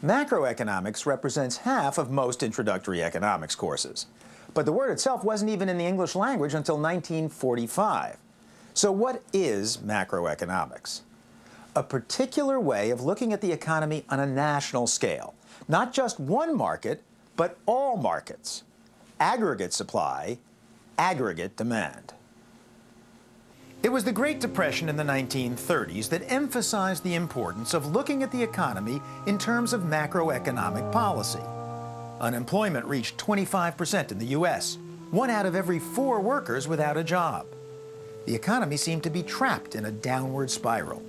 Macroeconomics represents half of most introductory economics courses. But the word itself wasn't even in the English language until 1945. So what is macroeconomics? A particular way of looking at the economy on a national scale. Not just one market, but all markets. Aggregate supply, aggregate demand. It was the Great Depression in the 1930s that emphasized the importance of looking at the economy in terms of macroeconomic policy. Unemployment reached 25% in the U.S., 1 out of every 4 workers without a job. The economy seemed to be trapped in a downward spiral.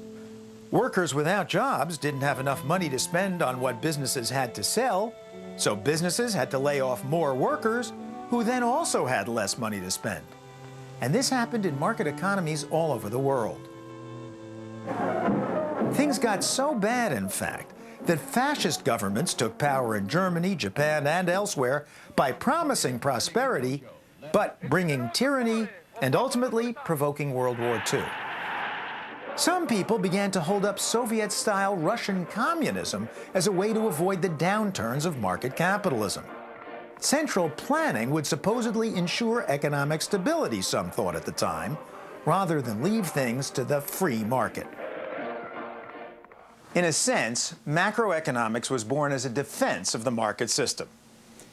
Workers without jobs didn't have enough money to spend on what businesses had to sell, so businesses had to lay off more workers, who then also had less money to spend. And this happened in market economies all over the world. Things got so bad, in fact, that fascist governments took power in Germany, Japan, and elsewhere by promising prosperity, but bringing tyranny and ultimately provoking World War II. Some people began to hold up Soviet-style Russian communism as a way to avoid the downturns of market capitalism. Central planning would supposedly ensure economic stability, some thought at the time, rather than leave things to the free market. In a sense, macroeconomics was born as a defense of the market system.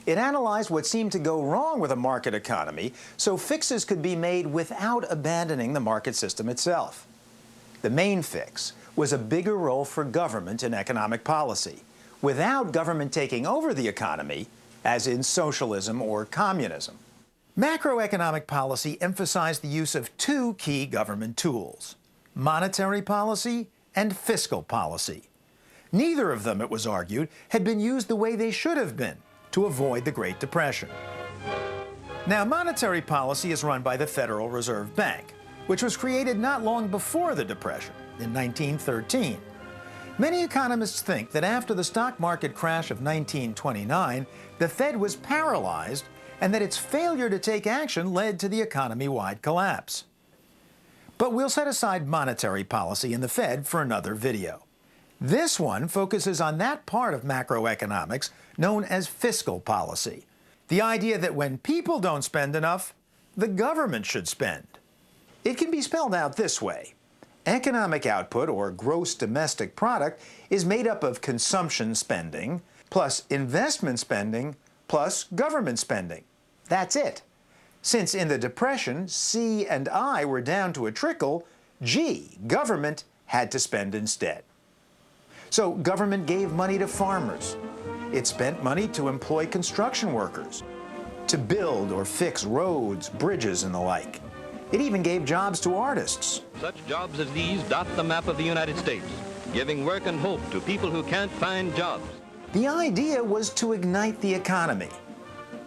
It analyzed what seemed to go wrong with a market economy so fixes could be made without abandoning the market system itself. The main fix was a bigger role for government in economic policy, without government taking over the economy, as in socialism or communism. Macroeconomic policy emphasized the use of 2 key government tools: monetary policy and fiscal policy. Neither of them, it was argued, had been used the way they should have been to avoid the Great Depression. Now, monetary policy is run by the Federal Reserve Bank, which was created not long before the Depression, in 1913. Many economists think that after the stock market crash of 1929, the Fed was paralyzed and that its failure to take action led to the economy-wide collapse. But we'll set aside monetary policy and the Fed for another video. This one focuses on that part of macroeconomics known as fiscal policy, the idea that when people don't spend enough, the government should spend. It can be spelled out this way. Economic output, or gross domestic product, is made up of consumption spending, plus investment spending, plus government spending. That's it. Since in the Depression, C and I were down to a trickle, G, government, had to spend instead. So government gave money to farmers. It spent money to employ construction workers, to build or fix roads, bridges, and the like. It even gave jobs to artists. Such jobs as these dot the map of the United States, giving work and hope to people who can't find jobs. The idea was to ignite the economy.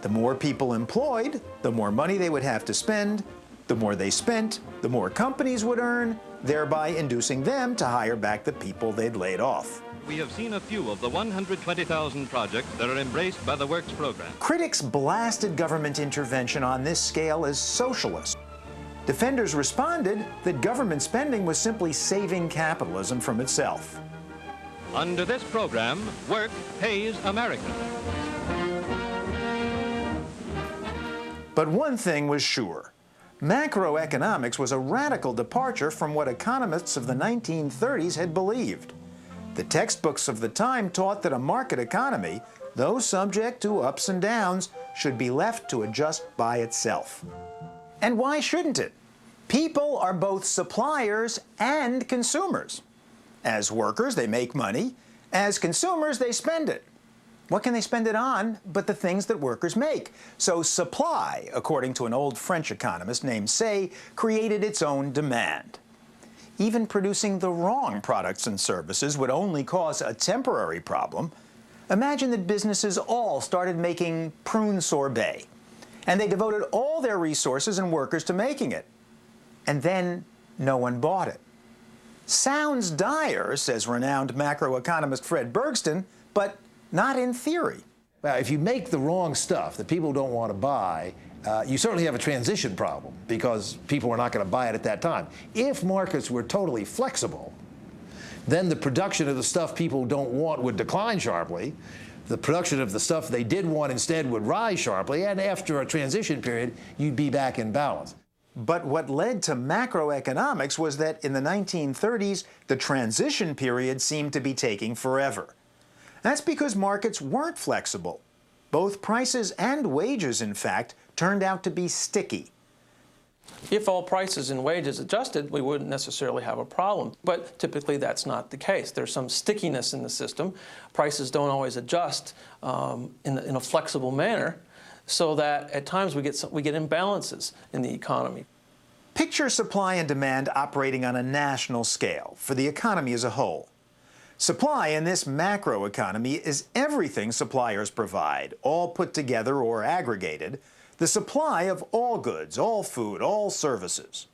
The more people employed, the more money they would have to spend. The more they spent, the more companies would earn, thereby inducing them to hire back the people they'd laid off. We have seen a few of the 120,000 projects that are embraced by the Works program. Critics blasted government intervention on this scale as socialist. Defenders responded that government spending was simply saving capitalism from itself. Under this program, work pays America. But one thing was sure. Macroeconomics was a radical departure from what economists of the 1930s had believed. The textbooks of the time taught that a market economy, though subject to ups and downs, should be left to adjust by itself. And why shouldn't it? People are both suppliers and consumers. As workers, they make money. As consumers, they spend it. What can they spend it on but the things that workers make? So supply, according to an old French economist named Say, created its own demand. Even producing the wrong products and services would only cause a temporary problem. Imagine that businesses all started making prune sorbet, and they devoted all their resources and workers to making it. And then no one bought it. Sounds dire, says renowned macroeconomist Fred Bergston, but not in theory. Well, if you make the wrong stuff that people don't want to buy, you certainly have a transition problem because people are not going to buy it at that time. If markets were totally flexible, Then the production of the stuff people don't want would decline sharply. The production of the stuff they did want instead would rise sharply, and after a transition period, you'd be back in balance. But what led to macroeconomics was that in the 1930s, the transition period seemed to be taking forever. That's because markets weren't flexible. Both prices and wages, in fact, turned out to be sticky. If all prices and wages adjusted, we wouldn't necessarily have a problem. But typically that's not the case. There's some stickiness in the system. Prices don't always adjust in a flexible manner, so that at times we get imbalances in the economy. Picture supply and demand operating on a national scale for the economy as a whole. Supply in this macroeconomy is everything suppliers provide, all put together or aggregated, the supply of all goods, all food, all services.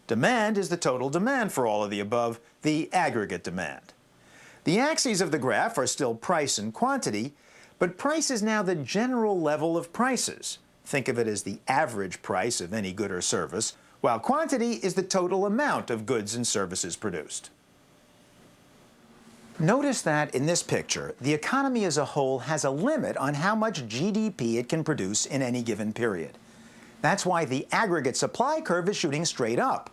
Demand is the total demand for all of the above, the aggregate demand. The axes of the graph are still price and quantity, but price is now the general level of prices. Think of it as the average price of any good or service, while quantity is the total amount of goods and services produced. Notice that in this picture, the economy as a whole has a limit on how much GDP it can produce in any given period. That's why the aggregate supply curve is shooting straight up.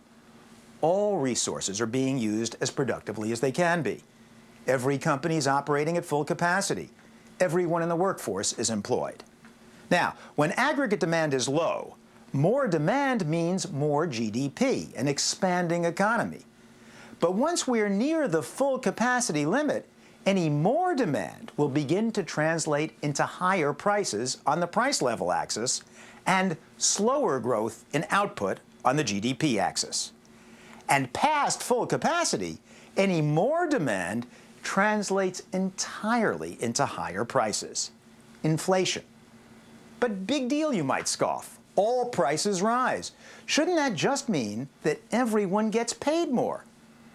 All resources are being used as productively as they can be. Every company is operating at full capacity. Everyone in the workforce is employed. Now, when aggregate demand is low, more demand means more GDP, an expanding economy. But once we're near the full capacity limit, any more demand will begin to translate into higher prices on the price level axis and slower growth in output on the GDP axis. And past full capacity, any more demand translates entirely into higher prices. Inflation. But big deal, you might scoff. All prices rise. Shouldn't that just mean that everyone gets paid more?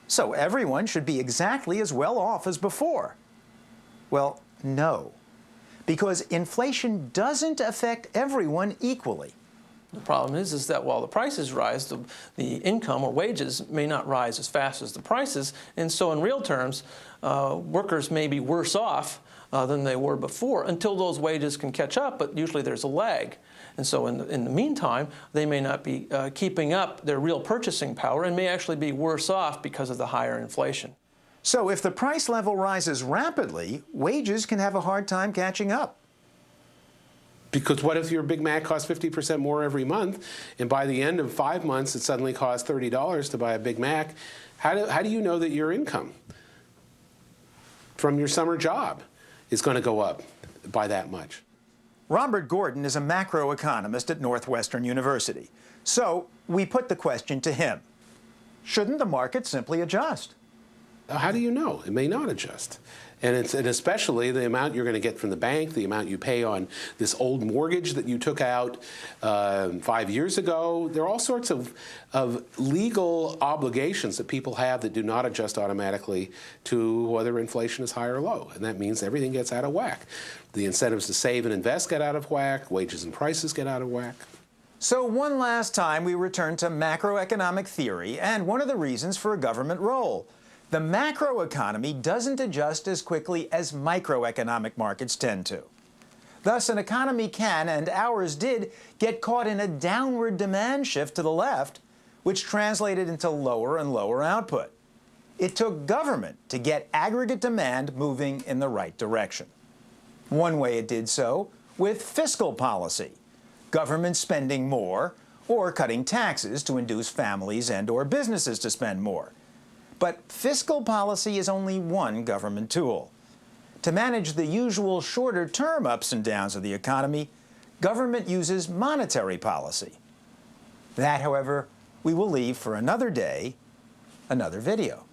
So everyone should be exactly as well off as before? Well, no, because inflation doesn't affect everyone equally. The problem is that while the prices rise, the income or wages may not rise as fast as the prices, and so in real terms, workers may be worse off than they were before until those wages can catch up, but usually there's a lag. And so in the meantime, they may not be keeping up their real purchasing power and may actually be worse off because of the higher inflation. So if the price level rises rapidly, wages can have a hard time catching up. Because what if your Big Mac costs 50% more every month, and by the end of 5 months it suddenly costs $30 to buy a Big Mac? How do you know that your income from your summer job is going to go up by that much? Robert Gordon is a macroeconomist at Northwestern University. So we put the question to him. Shouldn't the market simply adjust? How do you know? It may not adjust. And especially the amount you're going to get from the bank, the amount you pay on this old mortgage that you took out 5 years ago. There are all sorts of legal obligations that people have that do not adjust automatically to whether inflation is high or low. And that means everything gets out of whack. The incentives to save and invest get out of whack. Wages and prices get out of whack. So one last time we return to macroeconomic theory and one of the reasons for a government role. The macroeconomy doesn't adjust as quickly as microeconomic markets tend to. Thus, an economy can, and ours did, get caught in a downward demand shift to the left, which translated into lower and lower output. It took government to get aggregate demand moving in the right direction. One way it did so, with fiscal policy, government spending more, or cutting taxes to induce families and/or businesses to spend more. But fiscal policy is only one government tool. To manage the usual shorter-term ups and downs of the economy, government uses monetary policy. That, however, we will leave for another day, another video.